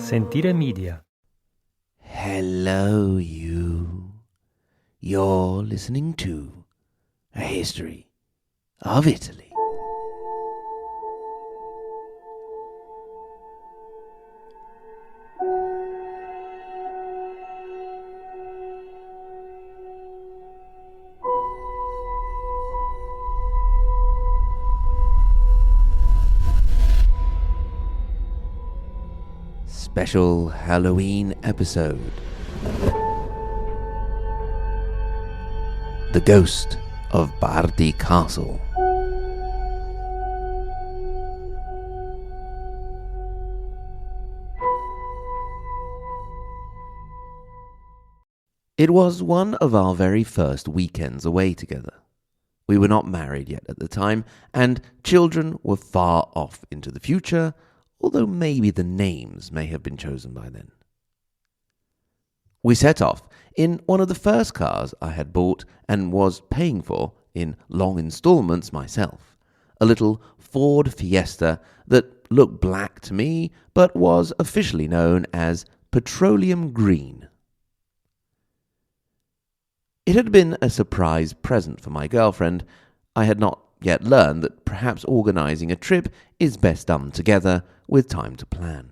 Sentire Media. Hello, you. You're listening to A History of Italy. Special Halloween episode. The Ghost of Bardi Castle. It was one of our very first weekends away together. We were not married yet at the time, and children were far off into the future, although maybe the names may have been chosen by then. We set off in one of the first cars I had bought and was paying for in long installments myself, a little Ford Fiesta that looked black to me but was officially known as petroleum green. It had been a surprise present for my girlfriend. I had not yet learned that perhaps organizing a trip is best done together with time to plan.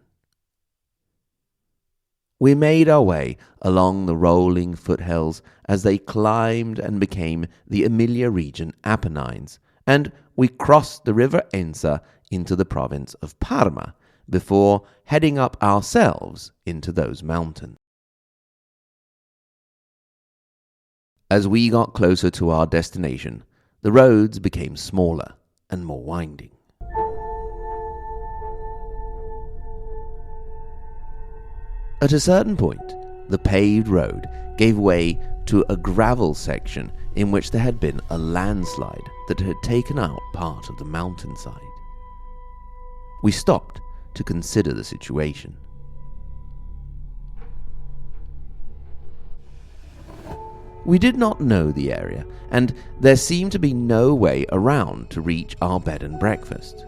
We made our way along the rolling foothills as they climbed and became the Emilia region Apennines, and we crossed the river Ensa into the province of Parma before heading up ourselves into those mountains. As we got closer to our destination, the roads became smaller and more winding. At a certain point, the paved road gave way to a gravel section in which there had been a landslide that had taken out part of the mountainside. We stopped to consider the situation. We did not know the area, and there seemed to be no way around to reach our bed and breakfast.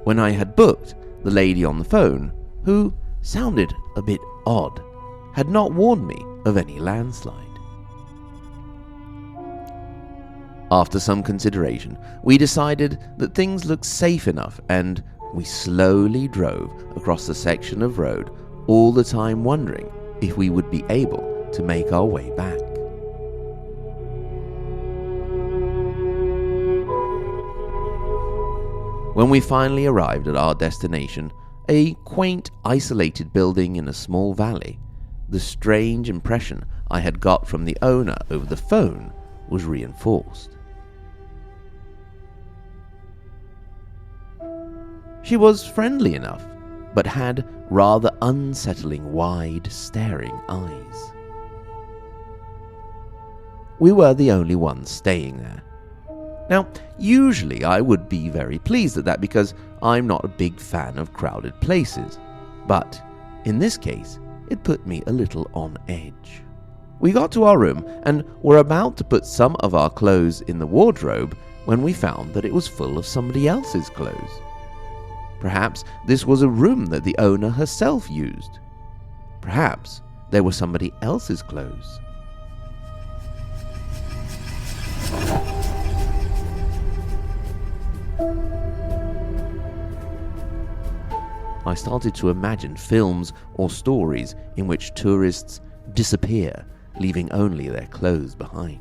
When I had booked, the lady on the phone, who sounded a bit odd, had not warned me of any landslide. After some consideration, we decided that things looked safe enough, and we slowly drove across the section of road, all the time wondering if we would be able to make our way back. When we finally arrived at our destination, a quaint, isolated building in a small valley, the strange impression I had got from the owner over the phone was reinforced. She was friendly enough, but had rather unsettling, wide, staring eyes. We were the only ones staying there. Now, usually I would be very pleased at that because I'm not a big fan of crowded places, but in this case, it put me a little on edge. We got to our room and were about to put some of our clothes in the wardrobe when we found that it was full of somebody else's clothes. Perhaps this was a room that the owner herself used. Perhaps there were somebody else's clothes. I started to imagine films or stories in which tourists disappear, leaving only their clothes behind.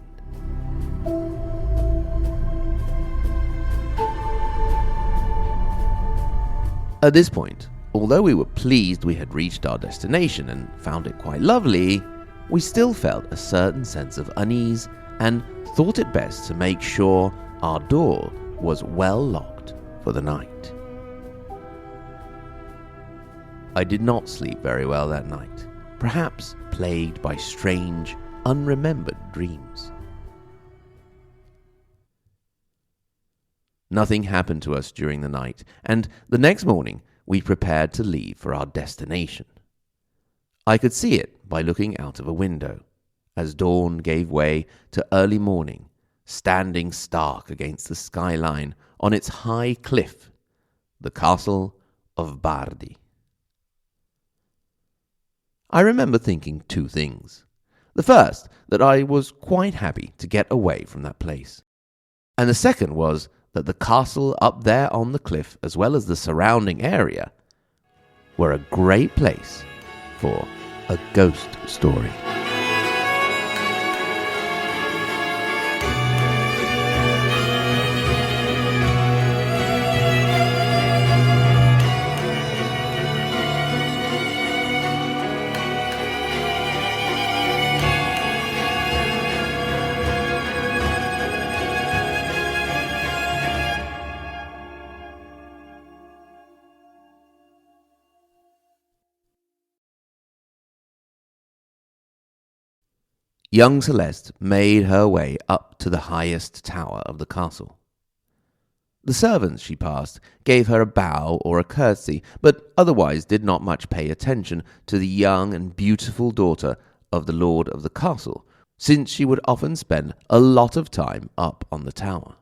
At this point, although we were pleased we had reached our destination and found it quite lovely, we still felt a certain sense of unease and thought it best to make sure our door was well locked for the night. I did not sleep very well that night, perhaps plagued by strange, unremembered dreams. Nothing happened to us during the night, and the next morning we prepared to leave for our destination. I could see it by looking out of a window, as dawn gave way to early morning, standing stark against the skyline on its high cliff, the castle of Bardi. I remember thinking two things. The first, that I was quite happy to get away from that place. And the second was that the castle up there on the cliff, as well as the surrounding area, were a great place for a ghost story. Young Celeste made her way up to the highest tower of the castle. The servants she passed gave her a bow or a curtsy, but otherwise did not much pay attention to the young and beautiful daughter of the lord of the castle, since she would often spend a lot of time up on the tower.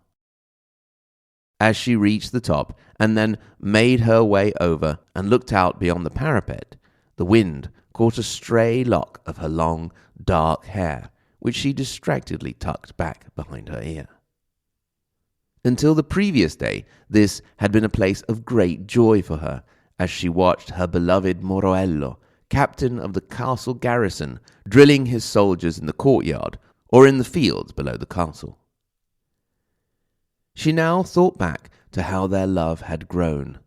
As she reached the top and then made her way over and looked out beyond the parapet, the wind caught a stray lock of her long, dark hair, which she distractedly tucked back behind her ear. Until the previous day, this had been a place of great joy for her, as she watched her beloved Moroello, captain of the castle garrison, drilling his soldiers in the courtyard or in the fields below the castle. She now thought back to how their love had grown,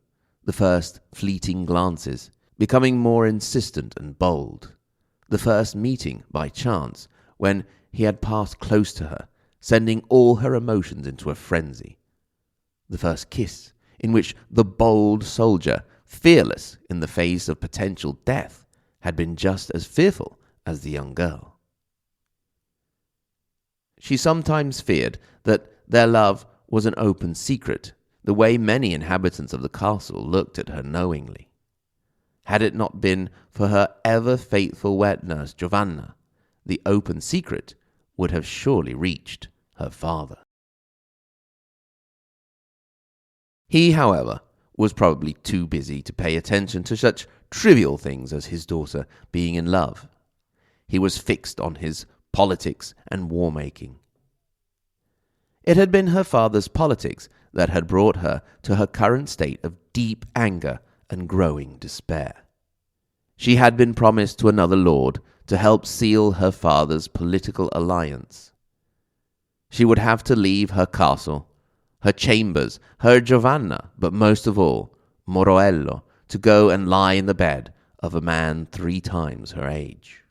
the first fleeting glances, becoming more insistent and bold, the first meeting by chance when he had passed close to her, sending all her emotions into a frenzy, the first kiss in which the bold soldier, fearless in the face of potential death, had been just as fearful as the young girl. She sometimes feared that their love was an open secret, the way many inhabitants of the castle looked at her knowingly. Had it not been for her ever-faithful wet nurse Giovanna, the open secret would have surely reached her father. He, however, was probably too busy to pay attention to such trivial things as his daughter being in love. He was fixed on his politics and war-making. It had been her father's politics that had brought her to her current state of deep anger and growing despair. She had been promised to another lord to help seal her father's political alliance. She would have to leave her castle, her chambers, her Giovanna, but most of all, Moroello, to go and lie in the bed of a man 3 times her age.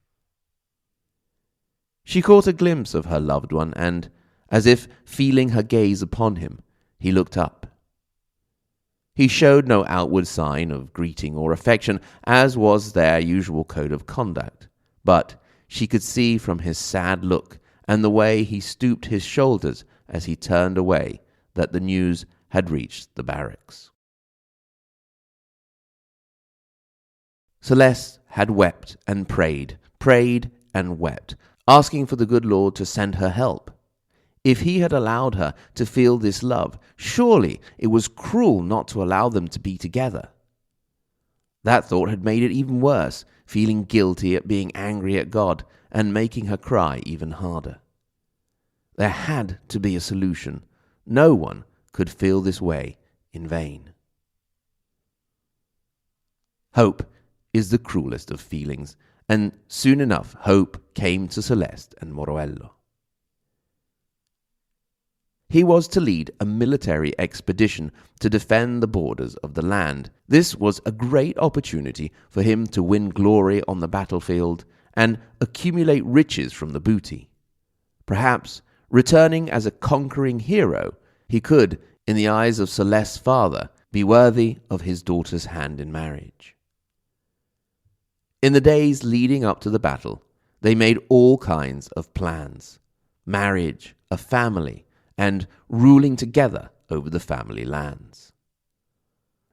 She caught a glimpse of her loved one, and, as if feeling her gaze upon him, he looked up. He showed no outward sign of greeting or affection, as was their usual code of conduct, but she could see from his sad look and the way he stooped his shoulders as he turned away that the news had reached the barracks. Celeste had wept and prayed and wept, asking for the good Lord to send her help. If he had allowed her to feel this love, surely it was cruel not to allow them to be together. That thought had made it even worse, feeling guilty at being angry at God and making her cry even harder. There had to be a solution. No one could feel this way in vain. Hope is the cruelest of feelings, and soon enough hope came to Celeste and Moroello. He was to lead a military expedition to defend the borders of the land. This was a great opportunity for him to win glory on the battlefield and accumulate riches from the booty. Perhaps, returning as a conquering hero, he could, in the eyes of Celeste's father, be worthy of his daughter's hand in marriage. In the days leading up to the battle, they made all kinds of plans: marriage, a family, and ruling together over the family lands.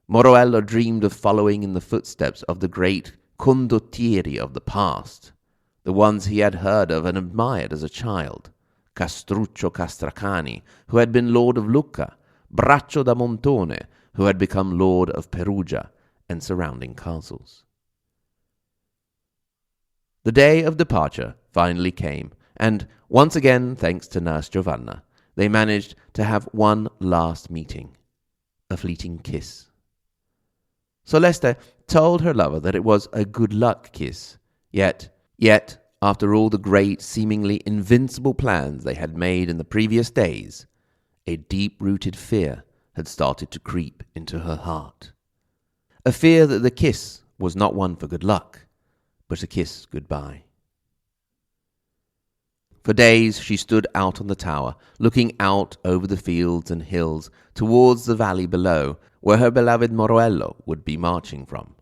Moroello dreamed of following in the footsteps of the great condottieri of the past, the ones he had heard of and admired as a child: Castruccio Castracani, who had been lord of Lucca, Braccio da Montone, who had become lord of Perugia and surrounding castles. The day of departure finally came, and once again, thanks to Nurse Giovanna, they managed to have one last meeting, a fleeting kiss. Soleste told her lover that it was a good luck kiss, yet, after all the great, seemingly invincible plans they had made in the previous days, a deep-rooted fear had started to creep into her heart. A fear that the kiss was not one for good luck, but a kiss goodbye. For days she stood out on the tower, looking out over the fields and hills towards the valley below, where her beloved Moroello would be marching from.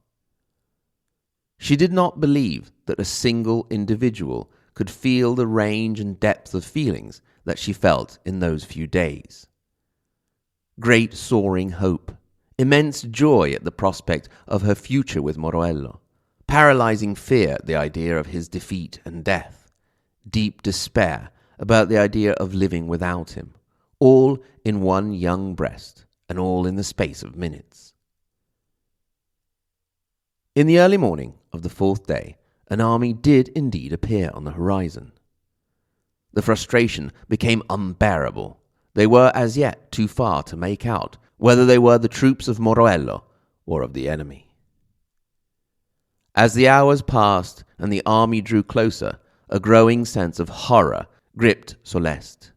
She did not believe that a single individual could feel the range and depth of feelings that she felt in those few days. Great soaring hope, immense joy at the prospect of her future with Moroello, paralyzing fear at the idea of his defeat and death, deep despair about the idea of living without him, all in one young breast, and all in the space of minutes. In the early morning of the fourth day, an army did indeed appear on the horizon. The frustration became unbearable. They were as yet too far to make out whether they were the troops of Moroello or of the enemy. As the hours passed and the army drew closer, a growing sense of horror gripped Soleste.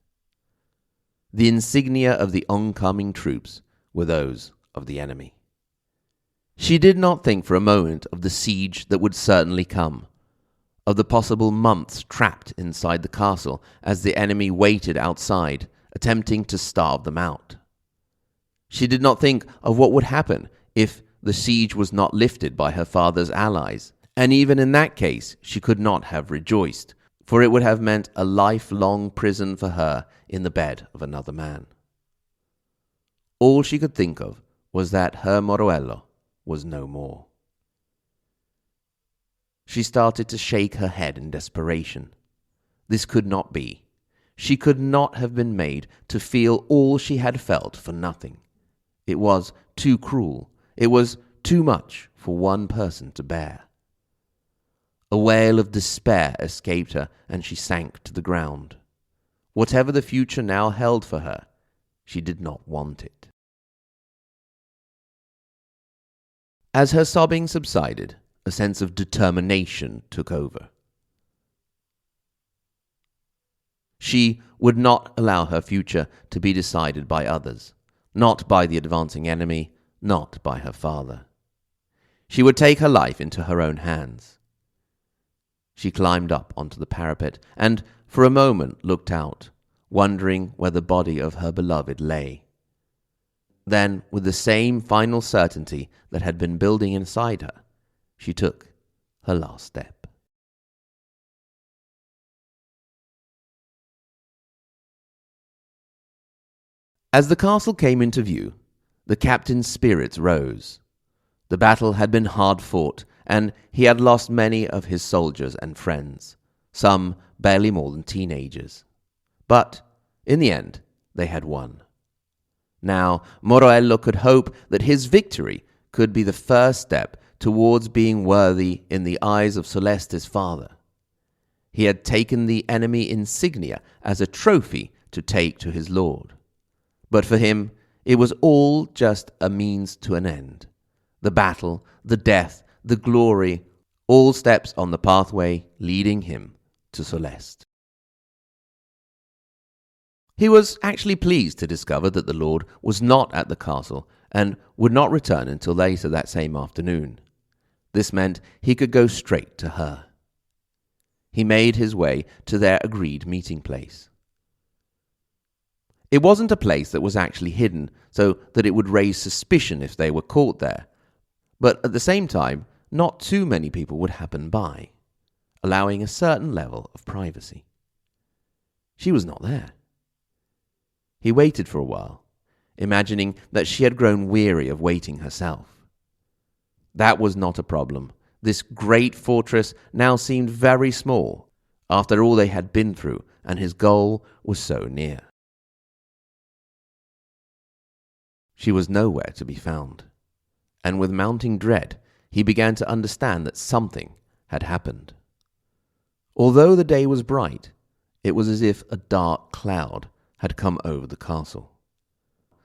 The insignia of the oncoming troops were those of the enemy. She did not think for a moment of the siege that would certainly come, of the possible months trapped inside the castle as the enemy waited outside, attempting to starve them out. She did not think of what would happen if the siege was not lifted by her father's allies, and even in that case she could not have rejoiced, for it would have meant a lifelong prison for her in the bed of another man. All she could think of was that her Moroello was no more. She started to shake her head in desperation. This could not be. She could not have been made to feel all she had felt for nothing. It was too cruel. It was too much for one person to bear. A wail of despair escaped her, and she sank to the ground. Whatever the future now held for her, she did not want it. As her sobbing subsided, a sense of determination took over. She would not allow her future to be decided by others, not by the advancing enemy, not by her father. She would take her life into her own hands. She climbed up onto the parapet and for a moment looked out, wondering where the body of her beloved lay. Then, with the same final certainty that had been building inside her, she took her last step. As the castle came into view, the captain's spirits rose. The battle had been hard fought, and he had lost many of his soldiers and friends, some barely more than teenagers. But, in the end, they had won. Now, Moroello could hope that his victory could be the first step towards being worthy in the eyes of Soleste's father. He had taken the enemy insignia as a trophy to take to his lord. But for him, it was all just a means to an end. The battle, the death, the glory, all steps on the pathway leading him to Soleste. He was actually pleased to discover that the Lord was not at the castle and would not return until later that same afternoon. This meant he could go straight to her. He made his way to their agreed meeting place. It wasn't a place that was actually hidden so that it would raise suspicion if they were caught there, but at the same time, not too many people would happen by, allowing a certain level of privacy. She was not there. He waited for a while, imagining that she had grown weary of waiting herself. That was not a problem. This great fortress now seemed very small, after all they had been through, and his goal was so near. She was nowhere to be found, and with mounting dread, he began to understand that something had happened. Although the day was bright, it was as if a dark cloud had come over the castle.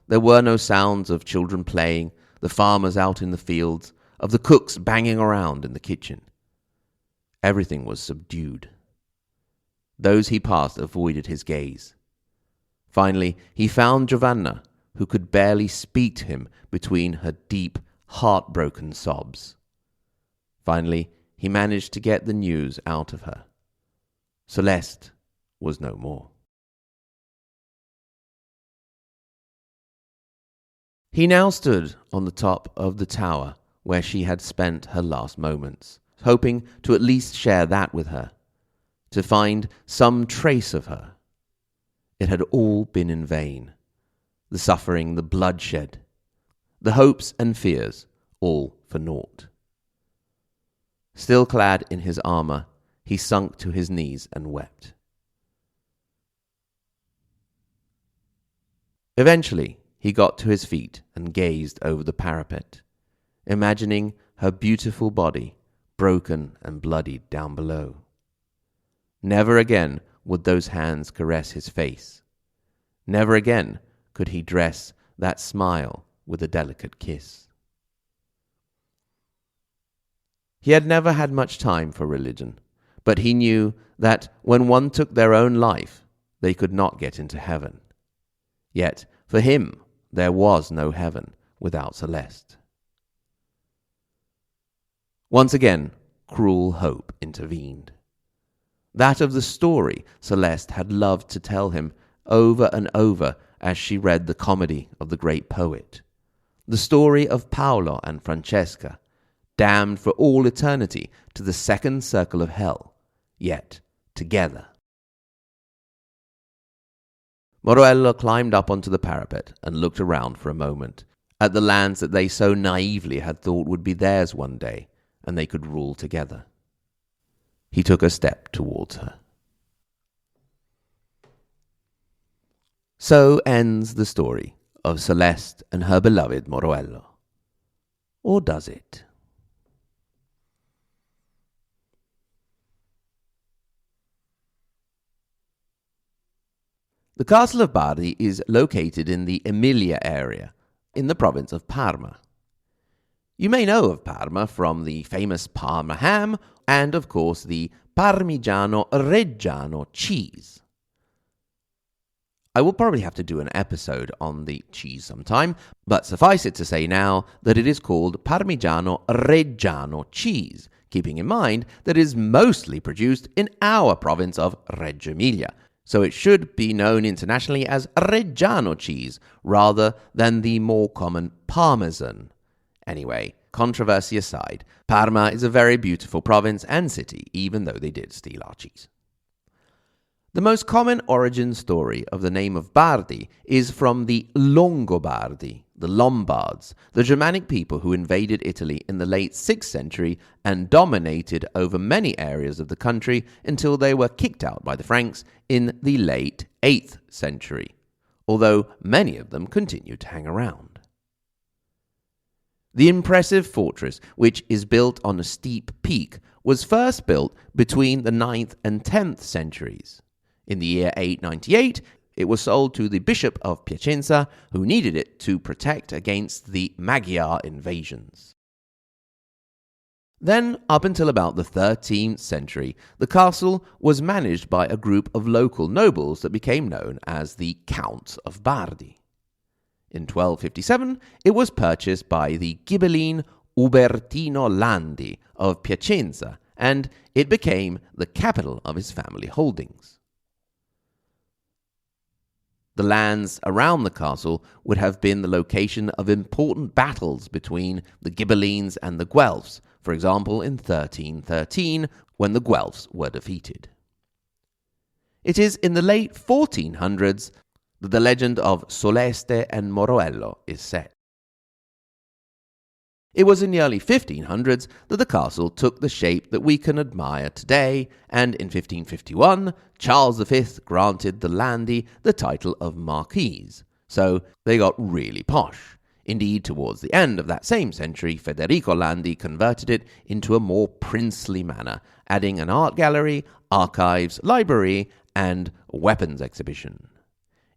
There were no sounds of children playing, the farmers out in the fields, of the cooks banging around in the kitchen. Everything was subdued. Those he passed avoided his gaze. Finally, he found Giovanna, who could barely speak to him between her deep, heartbroken sobs. Finally, he managed to get the news out of her. Soleste was no more. He now stood on the top of the tower where she had spent her last moments, hoping to at least share that with her, to find some trace of her. It had all been in vain. The suffering, the bloodshed, the hopes and fears, all for naught. Still clad in his armor, he sunk to his knees and wept. Eventually, he got to his feet and gazed over the parapet, imagining her beautiful body broken and bloodied down below. Never again would those hands caress his face. Never again could he dress that smile with a delicate kiss. He had never had much time for religion, but he knew that when one took their own life, they could not get into heaven. Yet, for him, there was no heaven without Soleste. Once again, cruel hope intervened. That of the story Soleste had loved to tell him over and over as she read the comedy of the great poet. The story of Paolo and Francesca, damned for all eternity to the second circle of hell, yet together. Moroello climbed up onto the parapet and looked around for a moment, at the lands that they so naively had thought would be theirs one day, and they could rule together. He took a step towards her. So ends the story of Soleste and her beloved Moroello. Or does it? The castle of Bardi is located in the Emilia area, in the province of Parma. You may know of Parma from the famous Parma ham and, of course, the Parmigiano Reggiano cheese. I will probably have to do an episode on the cheese sometime, but suffice it to say now that it is called Parmigiano Reggiano cheese, keeping in mind that it is mostly produced in our province of Reggio Emilia, so it should be known internationally as Reggiano cheese rather than the more common Parmesan. Anyway, controversy aside, Parma is a very beautiful province and city, even though they did steal our cheese. The most common origin story of the name of Bardi is from the Longobardi, the Lombards, the Germanic people who invaded Italy in the late 6th century and dominated over many areas of the country until they were kicked out by the Franks in the late 8th century, although many of them continued to hang around. The impressive fortress, which is built on a steep peak, was first built between the 9th and 10th centuries. In the year 898, it was sold to the Bishop of Piacenza, who needed it to protect against the Magyar invasions. Then, up until about the 13th century, the castle was managed by a group of local nobles that became known as the Counts of Bardi. In 1257, it was purchased by the Ghibelline Ubertino Landi of Piacenza, and it became the capital of his family holdings. The lands around the castle would have been the location of important battles between the Ghibellines and the Guelphs, for example in 1313, when the Guelphs were defeated. It is in the late 1400s that the legend of Soleste and Moroello is set. It was in the early 1500s that the castle took the shape that we can admire today, and in 1551, Charles V granted the Landi the title of Marquis, so they got really posh. Indeed, towards the end of that same century, Federico Landi converted it into a more princely manner, adding an art gallery, archives, library, and weapons exhibition.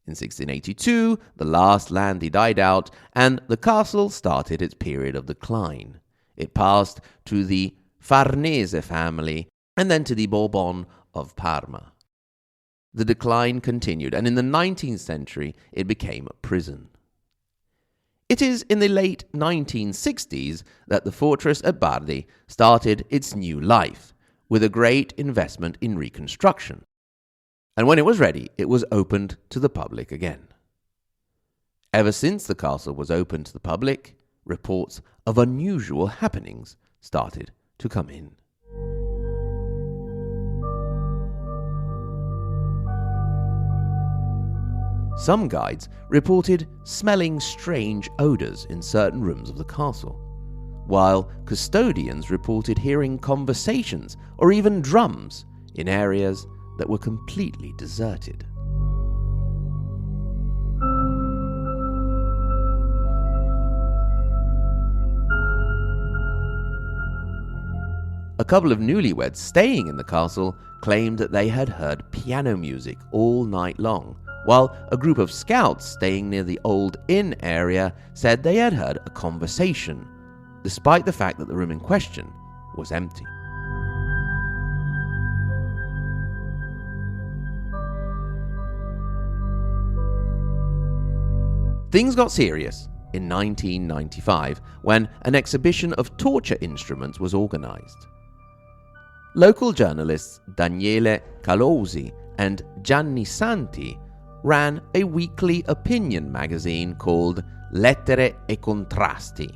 In 1682, the last Landi died out, and the castle started its period of decline. It passed to the Farnese family, and then to the Bourbon of Parma. The decline continued, and in the 19th century, it became a prison. It is in the late 1960s that the fortress at Bardi started its new life, with a great investment in reconstruction. And when it was ready, it was opened to the public again. Ever since the castle was opened to the public, reports of unusual happenings started to come in. Some guides reported smelling strange odors in certain rooms of the castle, while custodians reported hearing conversations or even drums in areas that were completely deserted. A couple of newlyweds staying in the castle claimed that they had heard piano music all night long, while a group of scouts staying near the old inn area said they had heard a conversation, despite the fact that the room in question was empty. Things got serious in 1995 when an exhibition of torture instruments was organized. Local journalists Daniele Calausi and Gianni Santi ran a weekly opinion magazine called Lettere e Contrasti.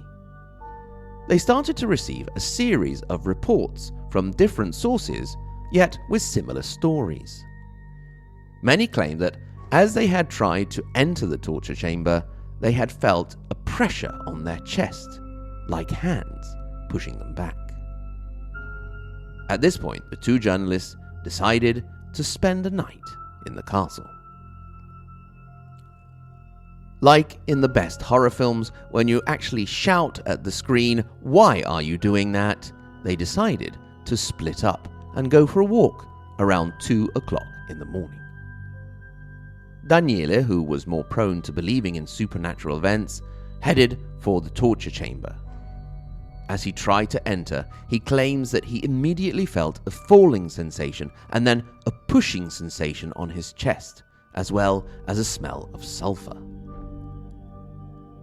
They started to receive a series of reports from different sources, yet with similar stories. Many claimed that as they had tried to enter the torture chamber, they had felt a pressure on their chest, like hands pushing them back. At this point, the two journalists decided to spend a night in the castle. Like in the best horror films, when you actually shout at the screen, "Why are you doing that?" they decided to split up and go for a walk around 2 o'clock in the morning. Daniele, who was more prone to believing in supernatural events, headed for the torture chamber. As he tried to enter, he claims that he immediately felt a falling sensation and then a pushing sensation on his chest, as well as a smell of sulfur.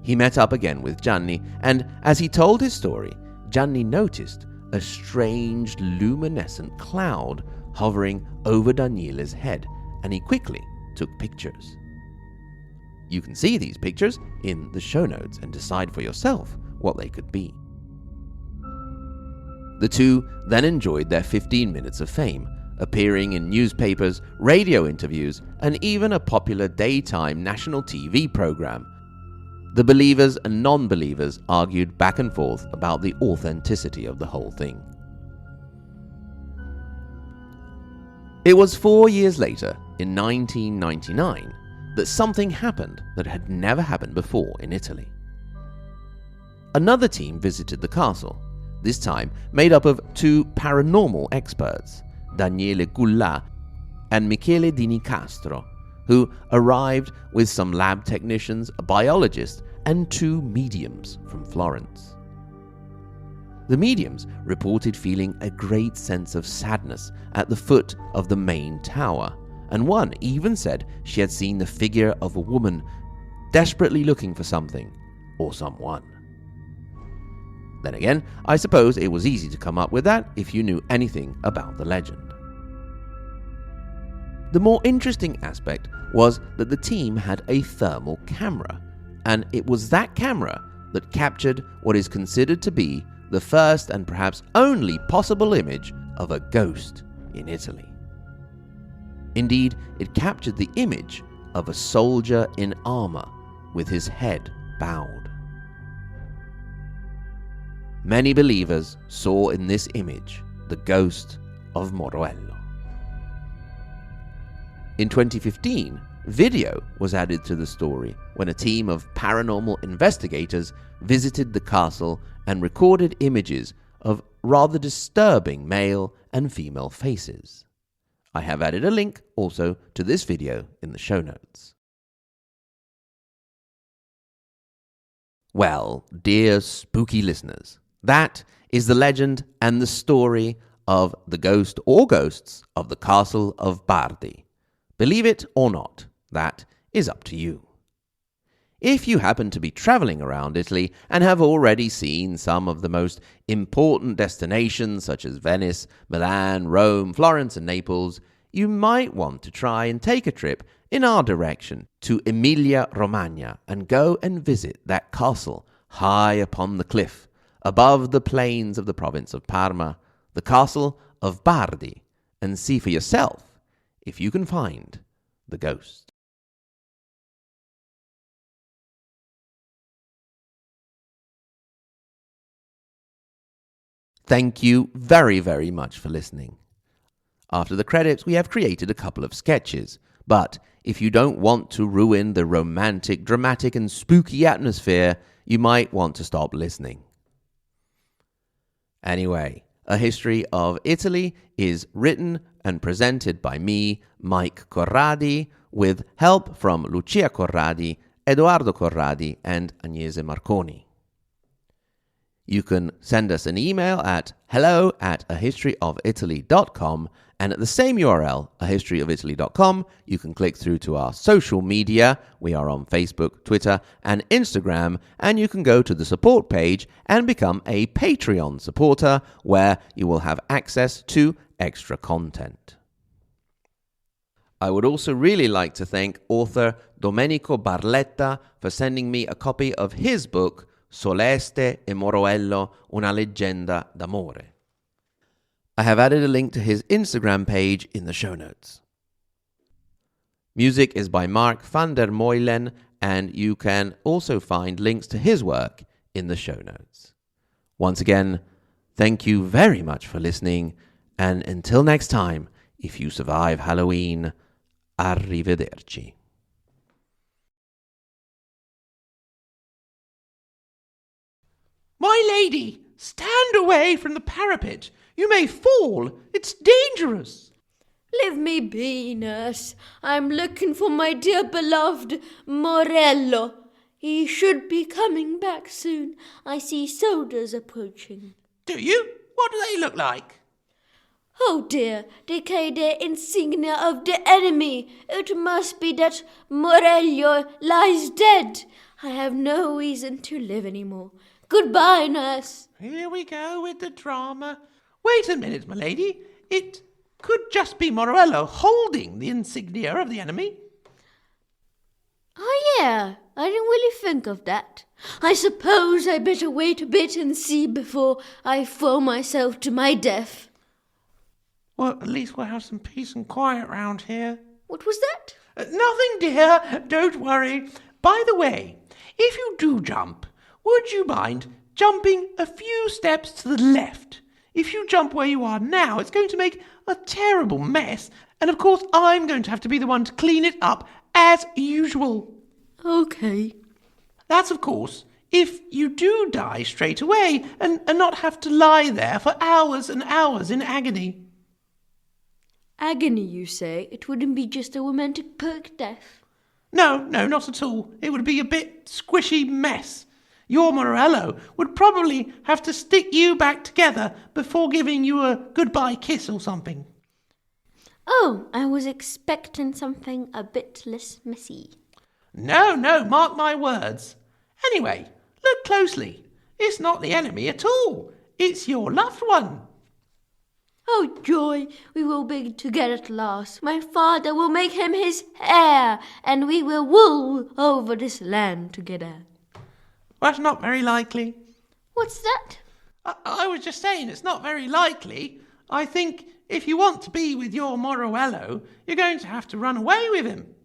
He met up again with Gianni, and as he told his story, Gianni noticed a strange luminescent cloud hovering over Daniele's head, and he quickly took pictures. You can see these pictures in the show notes and decide for yourself what they could be. The two then enjoyed their 15 minutes of fame, appearing in newspapers, radio interviews, and even a popular daytime national TV program. The believers and non-believers argued back and forth about the authenticity of the whole thing. It was 4 years later, in 1999, that something happened that had never happened before in Italy. Another team visited the castle, this time made up of 2 paranormal experts, Daniele Gulla and Michele Di Nicastro, who arrived with some lab technicians, a biologist, and 2 mediums from Florence. The mediums reported feeling a great sense of sadness at the foot of the main tower, and one even said she had seen the figure of a woman desperately looking for something or someone. Then again, I suppose it was easy to come up with that if you knew anything about the legend. The more interesting aspect was that the team had a thermal camera, and it was that camera that captured what is considered to be the first and perhaps only possible image of a ghost in Italy. Indeed, it captured the image of a soldier in armor with his head bowed. Many believers saw in this image the ghost of Moroello. In 2015, Video was added to the story when a team of paranormal investigators visited the castle and recorded images of rather disturbing male and female faces. I have added a link also to this video in the show notes. Well, dear spooky listeners, that is the legend and the story of the ghost or ghosts of the castle of Bardi. Believe it or not, that is up to you. If you happen to be traveling around Italy and have already seen some of the most important destinations such as Venice, Milan, Rome, Florence and Naples, you might want to try and take a trip in our direction to Emilia-Romagna and go and visit that castle high upon the cliff above the plains of the province of Parma, the castle of Bardi, and see for yourself if you can find the ghost. Thank you very, very much for listening. After the credits, we have created a couple of sketches, but if you don't want to ruin the romantic, dramatic, and spooky atmosphere, you might want to stop listening. Anyway, A History of Italy is written and presented by me, Mike Corradi, with help from Lucia Corradi, Edoardo Corradi, and Agnese Marconi. You can send us an email at hello@ahistoryofitaly.com, and at the same URL, ahistoryofitaly.com, you can click through to our social media. We are on Facebook, Twitter, and Instagram, and you can go to the support page and become a Patreon supporter, where you will have access to extra content. I would also really like to thank author Domenico Barletta for sending me a copy of his book, Soleste e Moroello, una leggenda d'amore. I have added a link to his Instagram page in the show notes. Music is by Mark van der Meulen, and you can also find links to his work in the show notes. Once again, thank you very much for listening, and until next time, if you survive Halloween, arrivederci. My lady, stand away from the parapet. You may fall. It's dangerous. Leave me be, nurse. I'm looking for my dear beloved Moroello. He should be coming back soon. I see soldiers approaching. Do you? What do they look like? Oh dear, they carry the insignia of the enemy. It must be that Moroello lies dead. I have no reason to live anymore. Goodbye, nurse. Here we go with the drama. Wait a minute, my lady. It could just be Moroello holding the insignia of the enemy. Oh, yeah, I didn't really think of that. I suppose I better wait a bit and see before I throw myself to my death. Well, at least we'll have some peace and quiet round here. What was that? Nothing, dear. Don't worry. By the way, if you do jump, would you mind jumping a few steps to the left? If you jump where you are now, it's going to make a terrible mess. And of course, I'm going to have to be the one to clean it up, as usual. Okay. That's, of course, if you do die straight away and not have to lie there for hours and hours in agony. Agony, you say? It wouldn't be just a romantic perk death? No, not at all. It would be a bit squishy mess. Your Moroello would probably have to stick you back together before giving you a goodbye kiss or something. Oh, I was expecting something a bit less messy. No, mark my words. Anyway, look closely. It's not the enemy at all. It's your loved one. Oh, joy, we will be together at last. My father will make him his heir, and we will rule over this land together. That's not very likely. What's that? I was just saying it's not very likely. I think if you want to be with your Moroello, you're going to have to run away with him.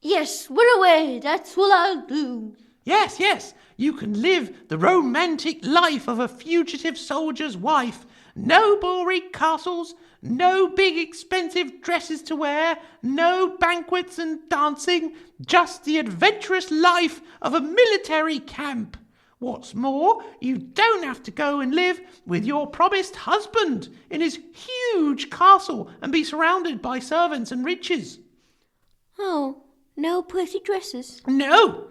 Yes, run away. That's what I'll do. Yes, yes, you can live the romantic life of a fugitive soldier's wife. No boring castles, no big expensive dresses to wear, no banquets and dancing, just the adventurous life of a military camp. What's more, you don't have to go and live with your promised husband in his huge castle and be surrounded by servants and riches. Oh, no pretty dresses. No,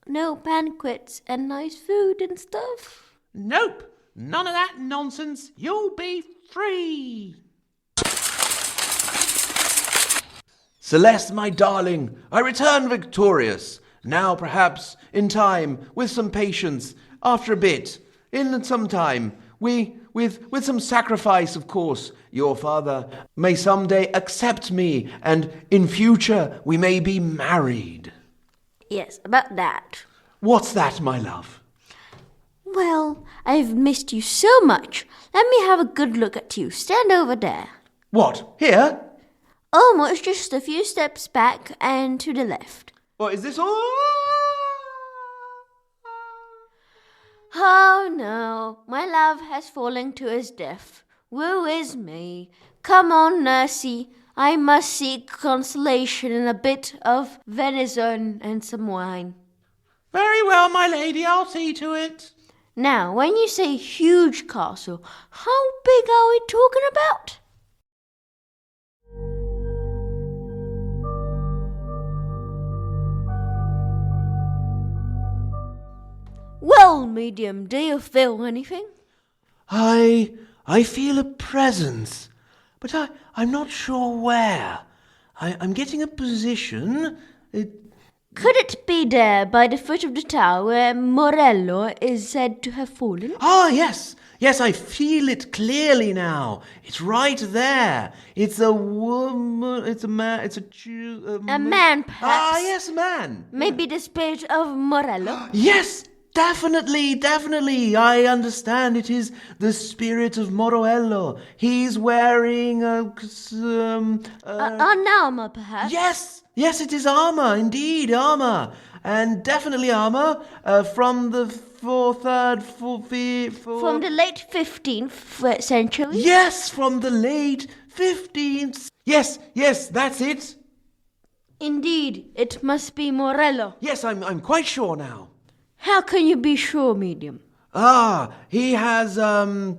No banquets and nice food and stuff. nope, none of that nonsense. You'll be free. Celeste, my darling, I return victorious. Now, perhaps, in time, with some patience, after a bit, in some time, with some sacrifice, of course, your father may someday accept me, and in future we may be married. Yes, about that. What's that, my love? Well, I've missed you so much. Let me have a good look at you. Stand over there. What, here? Almost just a few steps back and to the left. What, is this all? Oh no, my love has fallen to his death. Woe is me. Come on, Nursey. I must seek consolation in a bit of venison and some wine. Very well, my lady, I'll see to it. Now, when you say huge castle, how big are we talking about? Well, medium, do you feel anything? I feel a presence, but I'm not sure where. I'm getting a position. Could it be there by the foot of the tower where Moroello is said to have fallen? Ah, yes, I feel it clearly now. It's right there. It's a woman, it's a man, it's a Jew. A man, perhaps? Ah, yes, a man. Maybe the spirit of Moroello? Yes, definitely. I understand it is the spirit of Moroello. He's wearing An armor, perhaps? Yes, it is armor, indeed, armor. And definitely armor from the From the late 15th century? Yes, from the late 15th. Yes, that's it. Indeed, it must be Moroello. Yes, I'm quite sure now. How can you be sure, medium? He has a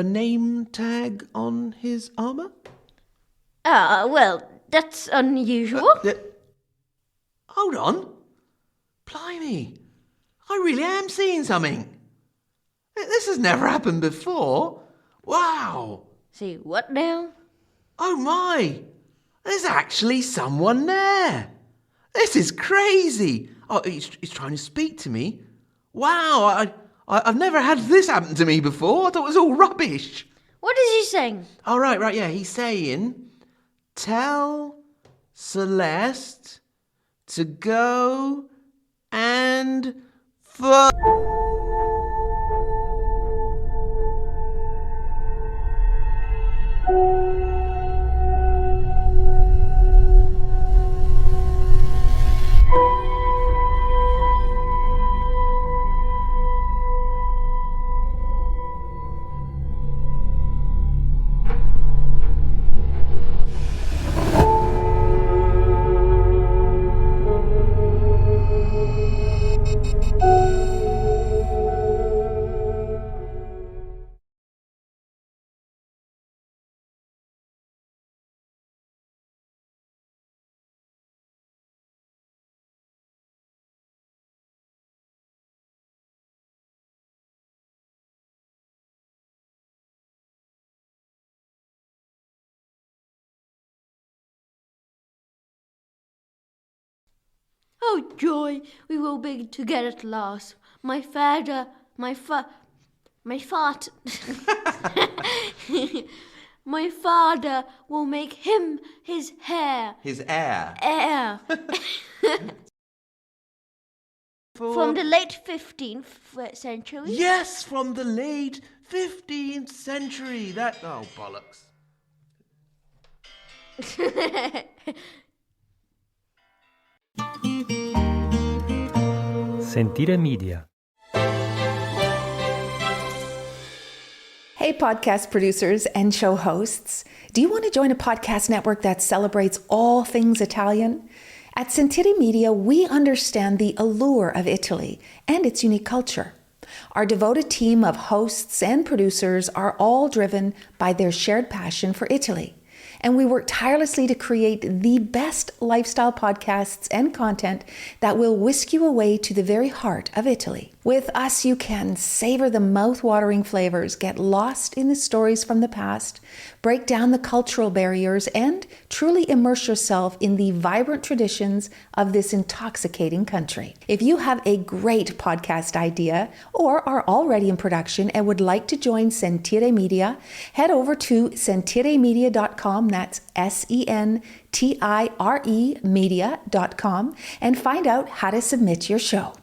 name tag on his armor? Well, that's unusual. Hold on. Blimey. I really am seeing something. This has never happened before. Wow. See what now? Oh my. There's actually someone there. This is crazy. Oh, he's trying to speak to me. Wow, I've never had this happen to me before. I thought it was all rubbish. What is he saying? Oh, right, yeah. He's saying, tell Celeste to go and Oh, joy, we will be together at last. My father, my father, my father will make him his heir. his heir. Heir. From the late 15th century? Yes, from the late 15th century. Oh, bollocks. Sentire Media. Hey, podcast producers and show hosts. Do you want to join a podcast network that celebrates all things Italian? At Sentire Media, we understand the allure of Italy and its unique culture. Our devoted team of hosts and producers are all driven by their shared passion for Italy. And we work tirelessly to create the best lifestyle podcasts and content that will whisk you away to the very heart of Italy. With us, you can savor the mouth-watering flavors, get lost in the stories from the past, break down the cultural barriers, and truly immerse yourself in the vibrant traditions of this intoxicating country. If you have a great podcast idea or are already in production and would like to join Sentire Media, head over to sentiremedia.com, that's SENTIRE media.com, and find out how to submit your show.